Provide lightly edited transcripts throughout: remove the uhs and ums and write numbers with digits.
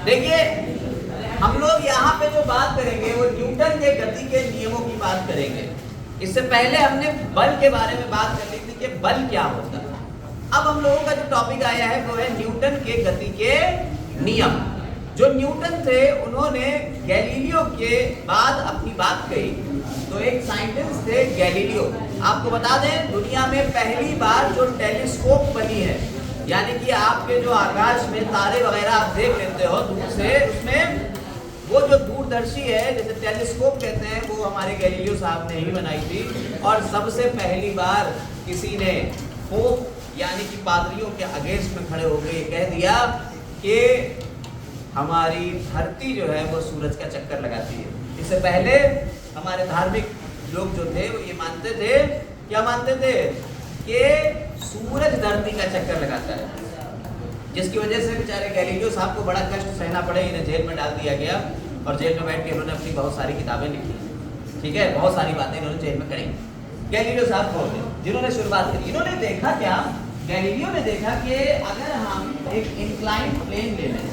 देखिए हम लोग यहाँ पे जो बात करेंगे वो न्यूटन के गति के नियमों की बात करेंगे। इससे पहले हमने बल के बारे में बात कर ली थी कि बल क्या होता है। अब हम लोगों का जो टॉपिक आया है वो है न्यूटन के गति के नियम। जो न्यूटन थे उन्होंने गैलीलियो के बाद अपनी बात कही। तो एक साइंटिस्ट थे गैलीलियो। आपको बता दें दुनिया में पहली बार जो टेलीस्कोप बनी है, यानी कि आपके जो आकाश में तारे वगैरह आप देख लेते हो दूर से, उसमें वो जो दूरदर्शी है जैसे टेलीस्कोप कहते हैं, वो हमारे गैलीलियो साहब ने ही बनाई थी। और सबसे पहली बार किसी ने पोप यानी कि पादरियों के अगेंस्ट में खड़े होकर कह दिया कि हमारी धरती जो है वो सूरज का चक्कर लगाती है। इससे पहले हमारे धार्मिक लोग जो थे वो ये मानते थे, क्या मानते थे कि सूरज धरती का चक्कर लगाता है, जिसकी वजह से बेचारे गैलीलियो साहब को बड़ा कष्ट सहना पड़े। इन्हें जेल में डाल दिया गया और जेल में बैठ के इन्होंने अपनी बहुत सारी किताबें लिखी। ठीक है, बहुत सारी बातें इन्होंने जेल में करी। गैलीलियो साहब कौन थे जिन्होंने शुरुआत करी? इन्होंने देखा क्या, गैलीलियो ने देखा कि अगर हम एक इंक्लाइंड प्लेन ले लें,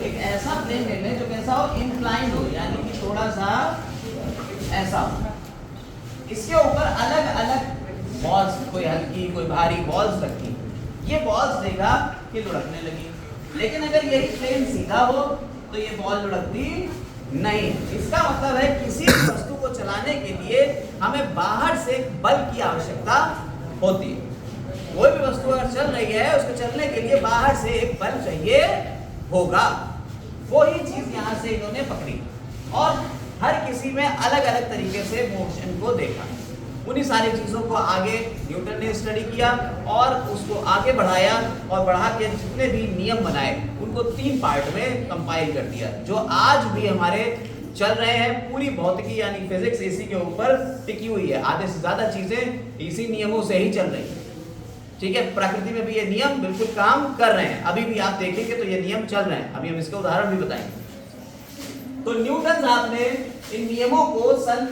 एक ऐसा प्लेन ले लें जो कैसा हो, इंक्लाइंड हो, यानी कि थोड़ा सा ऐसा, इसके ऊपर अलग अलग बॉल्स, कोई हल्की कोई भारी बॉल्स रखी, ये बॉल्स देखा कि लुढ़कने लगी। लेकिन अगर यही प्लेन सीधा हो तो ये बॉल लुढ़कती नहीं। इसका मतलब है किसी वस्तु को चलाने के लिए हमें बाहर से बल की आवश्यकता होती है। कोई भी वस्तु अगर चल रही है उसको चलने के लिए बाहर से एक बल चाहिए होगा। वही चीज यहाँ से इन्होंने पकड़ी और हर किसी में अलग अलग तरीके से मोशन को देखा। उन्हीं सारी चीजों को आगे न्यूटन ने स्टडी किया और उसको आगे बढ़ाया और बढ़ा के जितने भी नियम बनाए उनको 3 पार्ट में कंपाइल कर दिया, जो आज भी हमारे चल रहे हैं। पूरी भौतिकी यानी फिजिक्स इसी के ऊपर टिकी हुई है। आधे से ज्यादा चीजें इसी नियमों से ही चल रही है। ठीक है, प्रकृति में भी ये नियम बिल्कुल काम कर रहे हैं। अभी भी आप देखेंगे तो ये नियम चल रहे हैं। अभी हम इसका उदाहरण भी बताएंगे। तो न्यूटन साहब ने इन नियमों को सन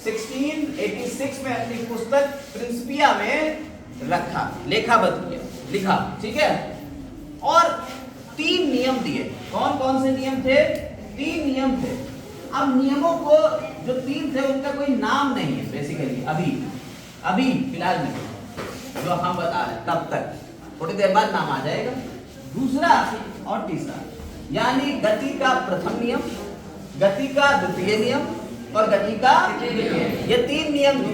1686 में अपनी पुस्तक प्रिंसिपिया में रखा, लेखाबद्ध किया, लिखा। ठीक है, और 3 नियम दिए। कौन कौन से नियम थे? 3 नियम थे। अब नियमों को जो 3 थे उनका कोई नाम नहीं है बेसिकली अभी फिलहाल में जो हम बता रहे हैं, तब तक थोड़ी देर बाद नाम आ जाएगा। दूसरा और तीसरा, यानी गति का प्रथम नियम, गति का द्वितीय नियम और गति का ये 3 नियम थे।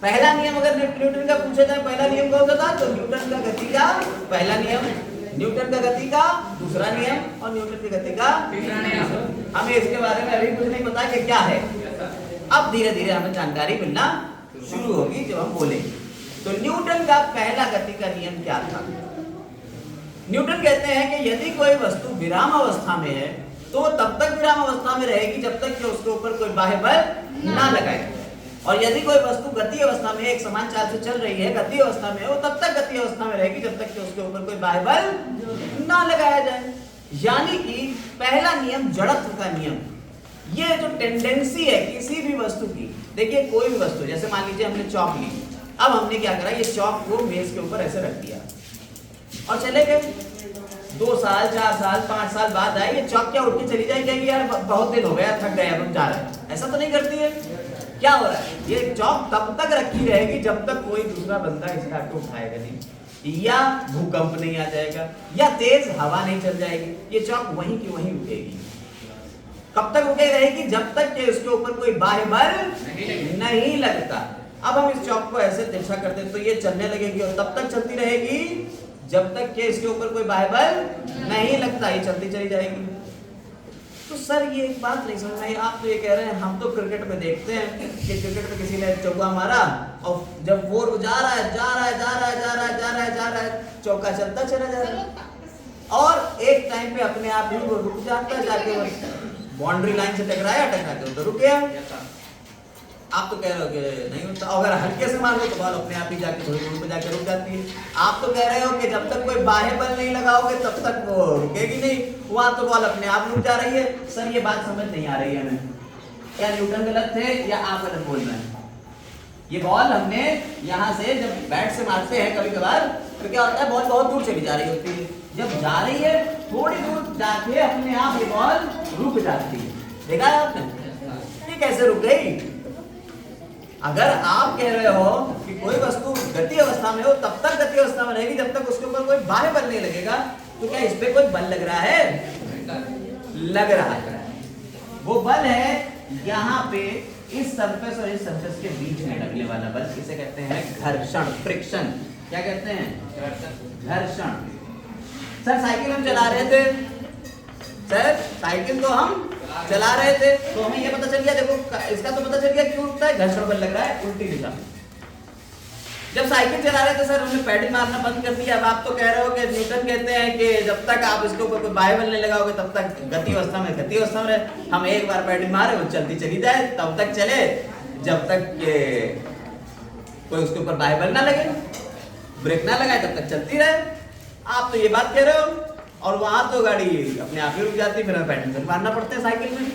पहला नियम अगर न्यूटन का पूछा जाए, पहला नियम कौन सा था? तो न्यूटन का गति का पहला नियम, न्यूटन का गति का दूसरा नियम और न्यूटन की गति का तीसरा नियम। हमें इसके बारे में अभी कुछ नहीं पता कि क्या है। अब धीरे धीरे हमें जानकारी मिलना शुरू होगी जब हम बोलेंगे। तो न्यूटन का पहला गति का नियम क्या था? न्यूटन कहते हैं कि यदि कोई वस्तु विराम अवस्था में है तो तब तक विराम अवस्था में रहेगी जब तक कि उसके ऊपर कोई बाह्य बल ना लगाए, और यदि कोई वस्तु गति अवस्था में एक समान चाल से चल रही है, गति अवस्था में वो तब तक गति अवस्था में रहेगी जब तक कि उसके ऊपर कोई बाह्य बल ना लगाया जाए। यानी कि पहला नियम जड़त्व का नियम, ये जो टेंडेंसी है किसी भी वस्तु की। देखिए कोई भी वस्तु, जैसे मान लीजिए हमने चौक ली, अब हमने क्या करा, ये चौक को मेज के ऊपर ऐसे रख दिया और चले गए। 2 साल 4 साल 5 साल बाद आए, ये चौक क्या उठ के चली जाएगी यार बहुत दिन हो गया, थक गए, अब हम जा रहे हैं। ऐसा तो नहीं करती है। क्या हो रहा है, ये चौक तब तक रखी रहेगी जब तक कोई दूसरा बंदा इसका को उठाएगा नहीं, या भूकंप नहीं आ जाएगा, या तेज हवा नहीं चल जाएगी। ये चौक वहीं की वहीं रुकेगी। कब तक रुके रहेगी? जब तक कि उसके ऊपर कोई बाह्य बल नहीं लगता। अब हम इस चौक को ऐसे तिरछा कर दें तो ये चलने लगेगी और तब तक चलती रहेगी जब तक कि इसके ऊपर कोई बाह्य बल नहीं लगता, ये चलती चली जाएगी। तो सर ये एक बात नहीं समझ में, आप तो ये कह रहे हैं, हम तो क्रिकेट में देखते हैं कि क्रिकेट में किसी ने चौका मारा और जब वो जा रहा है चौका चलता चला जा रहा है, और एक टाइम पे अपने आप ही वो रुक जाता है, जाके बाउंड्री लाइन से टकराया, टकरा के उधर रुक गया। आप तो कह रहे हो कि नहीं होता, अगर हल्के से मारो तो बॉल अपने आप ही जाके थोड़ी दूर पे जाके रुक जाती है। आप तो कह रहे हो कि जब तक कोई बाह्य बल नहीं लगाओगे तब तक वो रुकेगी नहीं, वहां तो बॉल अपने आप रुक जा रही है। सर ये बात समझ नहीं आ रही है हमें, क्या न्यूटन गलत थे या आप गलत बोल रहे हैं? ये बॉल हमने यहाँ से जब बैट से मारते हैं कभी कभार तो क्या होता है, बॉल बहुत दूर चली जा रही होती है। जब जा रही है थोड़ी दूर जाके अपने आप ये बॉल रुक जाती है। देखा है आपने ये कैसे रुक गई? अगर आप कह रहे हो कि कोई वस्तु गति अवस्था में हो तब तक गति अवस्था में रहेगी जब तक उसके ऊपर कोई बाह्य बल नहीं लगेगा, तो क्या इस पे कोई बल लग रहा है? लग रहा है। वो बल है यहाँ पे इस सरफेस और इस सरफेस के बीच में लगने वाला बल, इसे कहते हैं घर्षण, फ्रिक्शन। क्या कहते हैं? घर्षण। सर साइकिल हम चला रहे थे, सर साइकिल तो हम चला रहे थे तो हमें ये पता चल गया, देखो इसका तो पता चल गया क्यों रुकता है, घर्षण बल लग रहा है उल्टी दिशा में। जब साइकिल चला रहे थे सर हमने पैडल मारना बंद कर दिया। अब आप तो कह रहे हो कि न्यूटन कहते हैं कि जब तक आप इसके ऊपर कोई बाह्य बल नहीं लगाओगे तब तक गति अवस्था में रहे। हम एक बार पैडल मारे वो चलती चली जाए, तब तक चले जब तक के कोई उसके ऊपर बाह्य बल ना लगे, ब्रेक ना लगाए तब तक चलती रहे। आप तो ये बात कह रहे हो और वहां तो गाड़ी अपने आप ही रुक जाती, फिर पैडल मारना पड़ता है साइकिल में।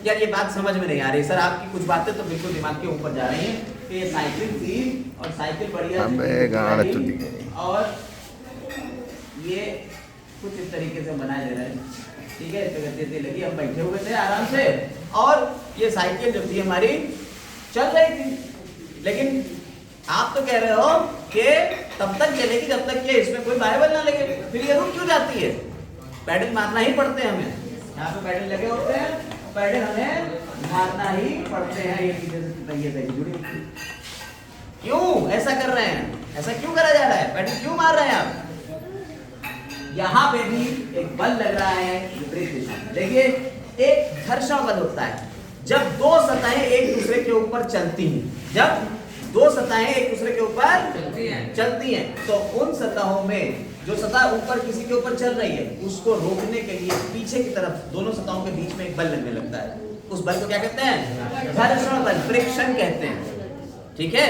यार ये बात समझ में नहीं आ रही सर, आपकी कुछ बातें तो बिल्कुल दिमाग के ऊपर जा रही हैं कि ये साइकिल थी और साइकिल बढ़िया और ये कुछ इस तरीके से बनाए दे रहे हैं, ठीक है, इस गति लगी, हम बैठे हुए थे आराम से और ये साइकिल जो थी हमारी चल रही थी। लेकिन आप तो कह रहे हो कि तब तक चलेगी जब तक कि इसमें कोई बाह्य बल ना लगे, फिर ये रुक क्यों जाती है? पैडल मारना ही पड़ते हैं हमें, यहाँ पे पैडल लगे होते हैं, पैडल हमें मारना ही पड़ते हैं। ये चीजें से जुड़ी क्यों ऐसा कर रहे हैं? ऐसा क्यों करा जा रहा है? पैडल क्यों मार रहे हैं आप? यहाँ पे भी एक बल लग रहा है विपरीत दिशा में। देखिए एक घर्षण बल होता है जब दो सतहें एक दूसरे के ऊपर चलती हैं, जब दो सतहें एक दूसरे के ऊपर चलती हैं तो उन सतहों में जो सतह ऊपर किसी के ऊपर चल रही है उसको रोकने के लिए पीछे की तरफ दोनों सतहों के बीच में एक बल लगने लगता है। उस बल को क्या कहते हैं? घर्षण बल, फ्रिक्शन कहते हैं, ठीक है।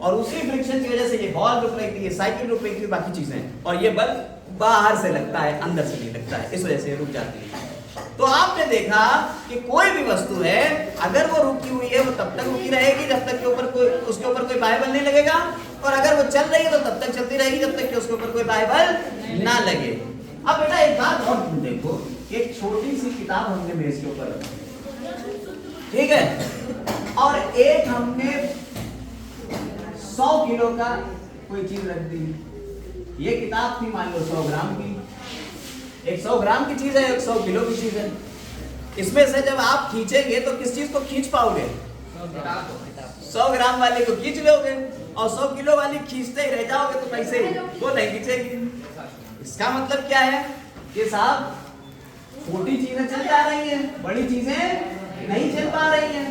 और उसी फ्रिक्शन की वजह से ये बॉल रुक रही थी, ये साइकिल रुक रही थी, बाकी चीजें, और ये बल बाहर से लगता है अंदर से नहीं लगता है, इस वजह से रुक जाती है। तो आपने देखा कि कोई भी वस्तु है अगर वो रुकी हुई है वो तब तक रुकी रहेगी जब तक के ऊपर कोई उसके ऊपर कोई बाह्य बल नहीं लगेगा, और अगर वो चल रही है तो तब तक चलती रहेगी जब तक कि उसके ऊपर कोई बाह्य बल ना लगे। अब बेटा एक बात और तुम देखो, एक छोटी सी किताब हमने मेज के ऊपर रखी, ठीक है, और एक हमने 100 किलो का कोई चीज रख दी। ये किताब थी मान लो 100 ग्राम की, एक 100 ग्राम की चीज है, एक 100 किलो की चीज है। इसमें से जब आप खींचेंगे तो किस चीज को खींच पाओगे? 100 ग्राम वाले को खींच लोगे, और 100 किलो वाली खींचते ही रह जाओगे तो कैसे वो नहीं खींचेगी। इसका मतलब क्या है कि साहब छोटी चीजें चल जा रही हैं, बड़ी चीजें नहीं चल पा रही हैं,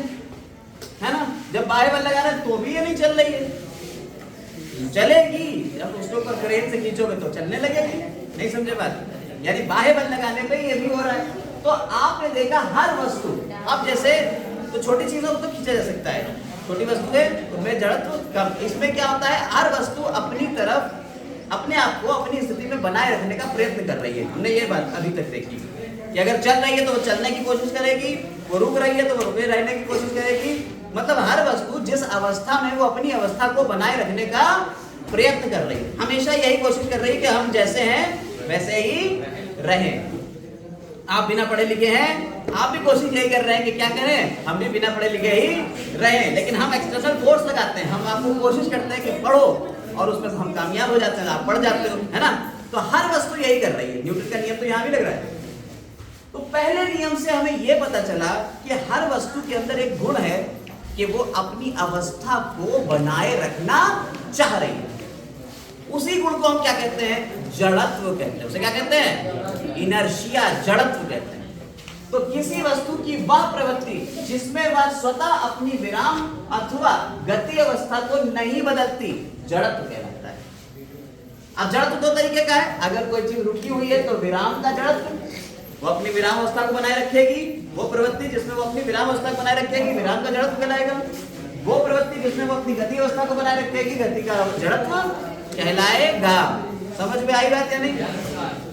है ना। जब बाह्य बल लगा रहे हैं तो भी ये नहीं चल रही है, चलेगी जब उसके ऊपर क्रेन से खींचोगे तो चलने लगेगी। नहीं समझे बात? यानी बाह्य बल लगाने पे ये भी हो रहा है। तो आपने देखा हर वस्तु, अब जैसे तो छोटी चीजों को तो खींचा जा सकता है, छोटी वस्तु है उनमें जड़त्व कम। इसमें क्या होता है, हर वस्तु अपनी तरफ अपने आप को अपनी स्थिति में बनाए रखने का प्रयत्न कर रही है। हमने ये बात अभी तक देखी कि अगर चल रही है तो वो चलने की कोशिश करेगी, वो रुक रही है तो वो रुके रहने की कोशिश करेगी। मतलब हर वस्तु जिस अवस्था में वो अपनी अवस्था को बनाए रखने का प्रयत्न कर रही है, हमेशा यही कोशिश कर रही है कि हम जैसे हैं वैसे ही रहें। आप बिना पढ़े लिखे हैं, आप भी कोशिश यही कर रहे हैं कि क्या करें, हम भी बिना पढ़े लिखे ही रहें, लेकिन हम एक्सटर्नल फोर्स लगाते हैं, हम आपको कोशिश करते हैं कि पढ़ो, और उसमें हम कामयाब हो जाते हैं, आप पढ़ जाते हो, है ना। तो हर वस्तु यही कर रही है। न्यूटन का नियम तो यहाँ भी लग रहा है। तो पहले नियम से हमें यह पता चला कि हर वस्तु के अंदर एक गुण है कि वो अपनी अवस्था को बनाए रखना चाह रही है। उसी गुण को हम क्या कहते हैं? जड़त्व कहते हैं। उसे क्या कहते हैं? इनर्शिया, जड़त्व कहते हैं। तो किसी वस्तु की वह प्रवृत्ति जिसमें वह स्वतः अपनी विराम अथवा गति अवस्था को नहीं बदलती, जड़त्व कहलाता है। अब जड़त्व दो तरीके का है। अगर कोई चीज रुकी हुई है तो विराम का जड़त्व, वो अपनी विराम अवस्था को बनाए रखेगी। वो प्रवृत्ति जिसमें वो अपनी विराम अवस्था को बनाए रखेगी, विराम का जड़त्व कहलाएगा। वो प्रवृत्ति जिसमें वो अपनी गति अवस्था को बनाए रखेगी, गति का जड़त्व कहलाएगा। समझ में आई बात या नहीं?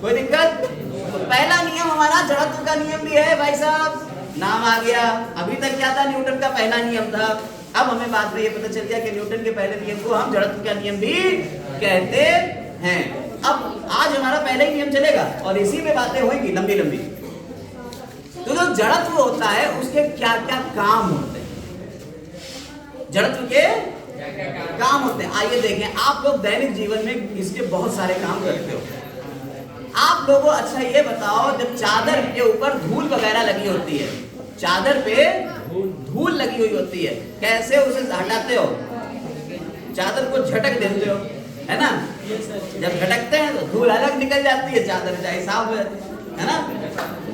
कोई दिक्कत? तो पहला नियम हमारा जड़त्व का नियम भी है भाई साहब, नाम आ गया। अभी तक क्या था? न्यूटन का पहला नियम था। अब हमें बाद में ये पता चल गया कि न्यूटन के पहले नियम को हम जड़त्व का नियम भी कहते हैं। अब आज हमारा पहले ही नियम चलेगा और इसी में बातें होंगी लंबी लंबी। तो जो जड़त्व होता है उसके क्या क्या काम होते हैं, जड़त्व के काम होते हैं। आइए देखें, आप लोग दैनिक जीवन में इसके बहुत सारे काम करते हो। आप लोगों अच्छा ये बताओ, जब चादर के ऊपर धूल वगैरह लगी होती है, चादर पे धूल लगी हुई होती है, कैसे उसे हटाते हो? चादर को झटक देते हो, है ना? जब झटकते हैं तो धूल अलग निकल जाती है, चादर चाहे साफ हो जाती है ना?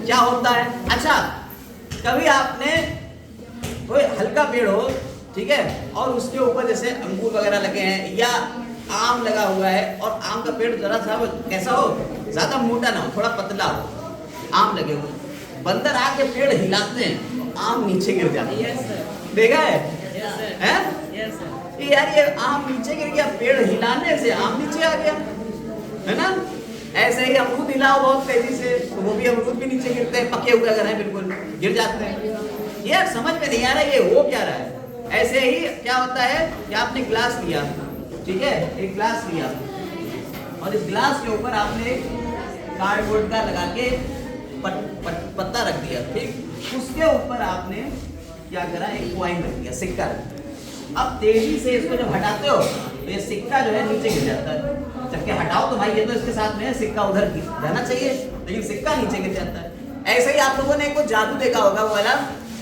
क्या होता है? अच्छा, कभी आपने कोई हल्का पेड़ हो, ठीक है, और उसके ऊपर जैसे अंगूर वगैरह लगे हैं या आम लगा हुआ है, और आम का पेड़ जरा सा कैसा हो, ज्यादा मोटा ना हो, थोड़ा पतला हो, आम लगे हुए, बंदर आके पेड़ हिलाते हैं, आम नीचे गिर जाता है। देखा है? यार ये आम नीचे गिर गया, पेड़ हिलाने से आम नीचे आ गया, है ना? ऐसे ही अमरूद हिलाओ बहुत तेजी से तो वो भी अमरूद भी नीचे गिरते हैं, पके हुए अगर हैं बिल्कुल गिर जाते हैं। यार समझ में नहीं आ रहा ये हो क्या रहा है। ऐसे ही क्या होता है कि आपने ग्लास लिया, ठीक है, एक ग्लास लिया और इस ग्लास के ऊपर आपने कार्डबोर्ड का लगा के पत्ता रख दिया, ठीक, उसके ऊपर आपने क्या करा, एक कॉइन रख दिया, सिक्का रख दिया। अब तेजी से इसको जब हटाते हो तो ये सिक्का जो है नीचे गिर जाता है। जबकि हटाओ तो भाई ये तो इसके साथ में सिक्का उधर जाना चाहिए, लेकिन सिक्का नीचे गिर जाता है। ऐसे ही आप लोगों ने कुछ जादू देखा होगा, वो वाला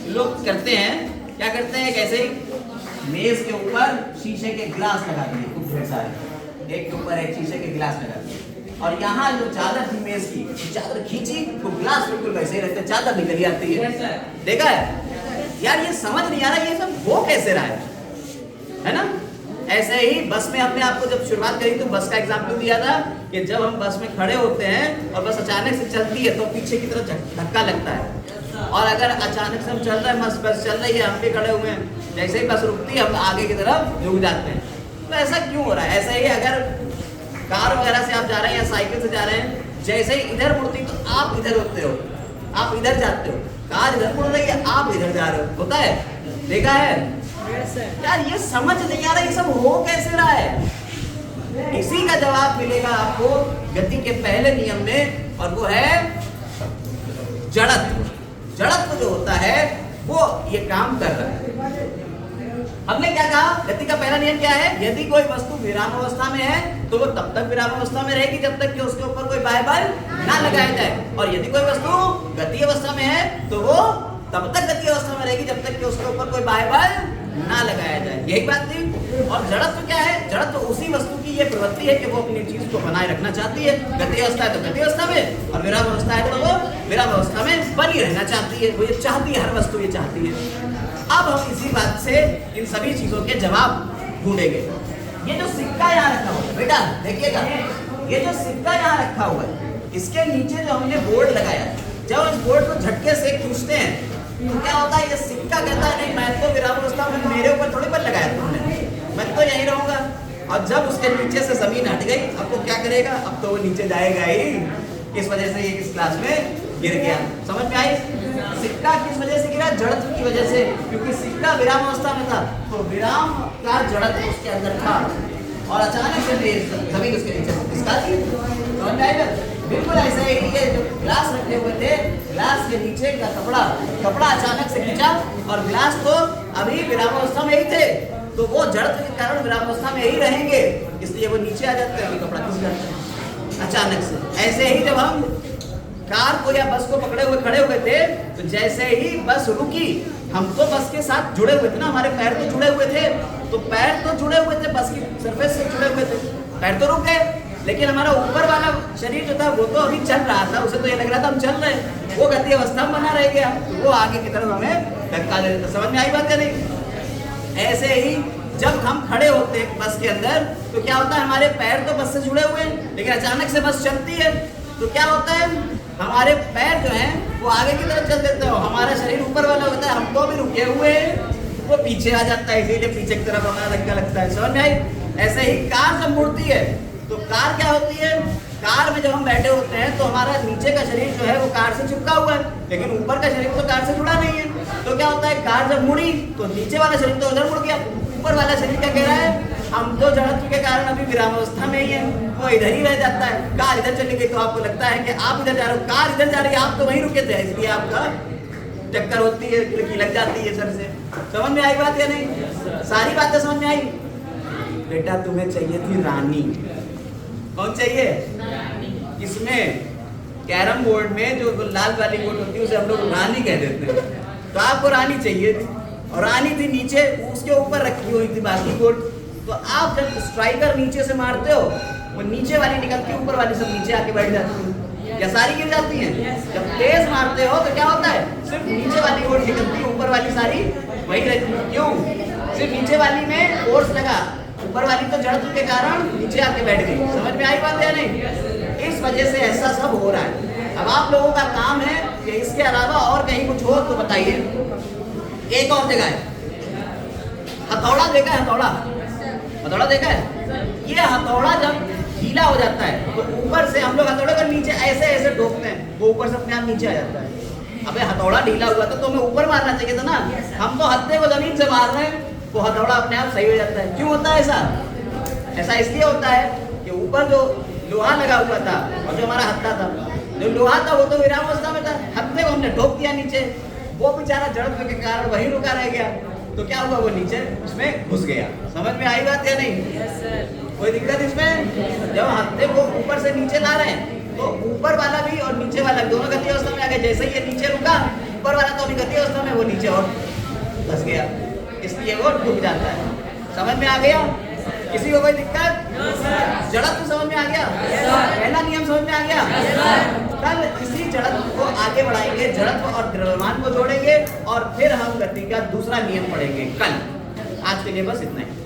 लोग करते हैं, क्या करते हैं, कैसे ही मेज के ऊपर शीशे के गिलास लगा दिए, खूब ढेर सारे, एक के ऊपर एक शीशे के गिलास लगा दिए, और यहाँ जो चादर थी मेज की, चादर खींची तो गिलास बिल्कुल वैसे ही रहते, चादर निकल आती है। देखा है? यार ये समझ नहीं आ रहा ये सब वो कैसे रहा है ना? ऐसे ही बस में हमने आपको जब शुरुआत करी तो बस का एग्जाम्पल दिया था कि जब हम बस में खड़े होते हैं और बस अचानक से चलती है तो पीछे की तरफ धक्का लगता है, और अगर अचानक से हम चल रहे हैं, बस चल रही है, हम भी खड़े हुए हैं, जैसे ही बस रुकती है हम आगे की तरफ झुक जाते हैं। तो ऐसा क्यों हो रहा है? ऐसा ही अगर कार वगैरह से आप जा रहे हैं या साइकिल से जा रहे हैं, जैसे ही इधर मुड़ती तो आप इधर होते हो, आप इधर जाते हो, कार इधर मुड़ रही है, आप इधर जा रहे हो, होता है? देखा है? यार ये समझ नहीं आ रहा ये सब हो कैसे रहा है। इसी का जवाब मिलेगा आपको गति के पहले नियम में, और वो है जड़त्व। जड़त्व जो होता है वो ये काम कर रहा है। हमने क्या कहा, गति का पहला नियम क्या है? यदि कोई वस्तु विराम अवस्था में है तो वो तब तक विराम अवस्था में रहेगी जब तक कि उसके ऊपर कोई बाह्य बल ना लगाया जाए, और यदि कोई वस्तु गति अवस्था में है तो वो तब तक गति अवस्था में रहेगी जब तक कि उसके ऊपर कोई बाह्य बल ना लगाया जाए। यही बात थी। और जड़त्व क्या है? जड़त्व उसी वस्तु की ये प्रवृत्ति है कि वो अपनी चीज को बनाए रखना चाहती है। गति अवस्था है तो गति अवस्था में, और विराम अवस्था है तो वो विराम अवस्था में बनी रहना चाहती है। वो ये चाहती है, हर वस्तु ये चाहती है। अब हम इसी बात से इन सभी चीजों के जवाब ढूंढेंगे। ये जो सिक्का यहाँ रखा हुआ है बेटा, देखिएगा, ये जो सिक्का यहाँ रखा हुआ है, इसके नीचे जो हमने बोर्ड लगाया, जब इस बोर्ड को झटके से खींचते हैं तो क्या होता है, ये सिक्का कहता है नहीं मैं तो विराम अवस्था में, मेरे ऊपर थोड़ी बल लगाया तुमने, मैं तो यहीं रहूंगा। और जब उसके नीचे से जमीन हट गई, अब वो क्या करेगा? अब तो वो नीचे जाएगा ही। इस वजह से ये इस क्लास में गिर गया। समझ में आई? सिक्का किस वजह से गिरा? जड़त्व की वजह से, क्योंकि सिक्का विराम अवस्था में था तो विराम का जड़त्व उसके अंदर था, और अचानक से जमीन उसके नीचे खिसका दी। समझ में आएगा? बिल्कुल ऐसा ही ये जो गिलास रखे हुए थे, गिलास के नीचे का कपड़ा अचानक से खींचा, और गिलास तो अभी विराम अवस्था में ही थे, तो वो जड़त्व के कारण विराम अवस्था में ही रहेंगे, इसलिए वो नीचे आ जाते हैं, कपड़ा खिंच जाता है अचानक से। ऐसे ही जब हम कार को या बस को पकड़े हुए खड़े हुए थे, तो जैसे ही बस रुकी, हम तो बस के साथ जुड़े हुए थे ना, हमारे पैर तो जुड़े हुए थे, तो पैर तो जुड़े हुए थे, बस की सरफेस से जुड़े हुए थे, पैर तो रुक गए, लेकिन हमारा ऊपर वाला शरीर जो था वो तो अभी चल रहा था, उसे तो ये लग रहा था हम चल रहे हैं, वो गति अवस्था में बना रह गया, तो वो आगे की तरफ हमें धक्का दे देता। समझ में आई बात या नहीं? ऐसे ही जब हम खड़े होते हैं बस के अंदर, तो क्या होता है, हमारे पैर तो बस से जुड़े हुए हैं, लेकिन अचानक से बस चलती है तो क्या होता है, हमारे पैर जो हैं वो आगे की तरफ चल देते हैं, हमारा शरीर ऊपर वाला होता है, हम तो भी रुके हुए हैं, वो पीछे आ जाता है, इसीलिए पीछे की तरफ हमारा धक्का लगता है। समझ में आई? ऐसे ही कार जब मुड़ती है तो कार क्या होती है, कार में जब हम बैठे होते हैं तो हमारा नीचे का शरीर जो है वो कार से चिपका हुआ है, लेकिन ऊपर का शरीर तो कार से जुड़ा नहीं है। तो क्या होता है, कार जब मुड़ी तो नीचे वाला शरीर तो उधर मुड़ गया, ऊपर वाला शरीर क्या कह रहा है, हम तो जड़त्व के कारण अभी विरामावस्था में ही है, वो इधर ही रह जाता है। कार इधर चली गई तो आपको लगता है कि आप इधर जा रहे हो, कार इधर जा रही है, आप तो वहीं रुके थे, इसलिए आपका चक्कर होती है, खिड़की लग जाती है सर से। समझ में आई बात या नहीं? सारी बातें समझ में आई? बेटा तुम्हें चाहिए थी रानी। कौन चाहिए? इसमें कैरम बोर्ड में जो लाल वाली बोर्ड होती है उसे हम लोग रानी कह देते हैं। तो आपको रानी चाहिए थी और रानी थी नीचे, उसके ऊपर रखी हुई थी बाकी बोर्ड। तो आप जब स्ट्राइकर नीचे से मारते हो, वो नीचे वाली निकलती है, ऊपर वाली सब नीचे आके बैठ जाती है, क्या सारी गिर जाती हैं? जब तेज मारते हो तो क्या होता है? सिर्फ नीचे वाली बोर्ड निकलती है, ऊपर वाली सारी वही रहती है। क्यों? सिर्फ नीचे वाली में फोर्स लगा, ऊपर वाली तो जड़त्व के कारण नीचे आके बैठ गई। समझ में आई बात या नहीं? इस वजह से ऐसा सब हो रहा है। अब आप लोगों का काम है कि इसके अलावा और कहीं कुछ हो तो बताइए। एक और जगह है, हथौड़ा देखा है? हथौड़ा, हथौड़ा देखा है? ये हथौड़ा जब ढीला हो जाता है तो ऊपर से हम लोग हथौड़े को नीचे ऐसे ऐसे ठोकते हैं, वो ऊपर से अपने आप नीचे आ जाता है। अबे हथौड़ा ढीला हुआ था तो हमें ऊपर मारना चाहिए था ना, हम तो हत्थे को जमीन से मार रहे हैं, वो हथौड़ा अपने आप सही हो जाता है। क्यों होता है ऐसा? ऐसा इसलिए होता है कि ऊपर जो लोहा लगा हुआ था और जो हमारा हत्था था, जो लोहा था वो तो विरामावस्था में था, हत्थे को हमने ठोक दिया नीचे, वो बेचारा जड़त्व के कारण वहीं रुका रह गया। तो क्या हुआ? वो नीचे उसमें घुस गया। समझ में आई बात या नहीं? कोई दिक्कत इसमें? जब हत्थे को ऊपर से नीचे ला रहे हैं तो ऊपर वाला भी और नीचे वाला दोनों गति अवस्था में आ गए। जैसे ही ये नीचे रुका, ऊपर वाला तो अभी गति अवस्था में, वो नीचे और फंस गया, इसलिए वो डूब जाता है। समझ में आ गया? किसी को कोई दिक्कत? जड़त्व समझ में आ गया? पहला नियम समझ में आ गया? कल इसी जड़त्व को आगे बढ़ाएंगे, जड़त्व और द्रव्यमान को जोड़ेंगे और फिर हम गति का दूसरा नियम पढ़ेंगे कल। आज के लिए बस इतना ही।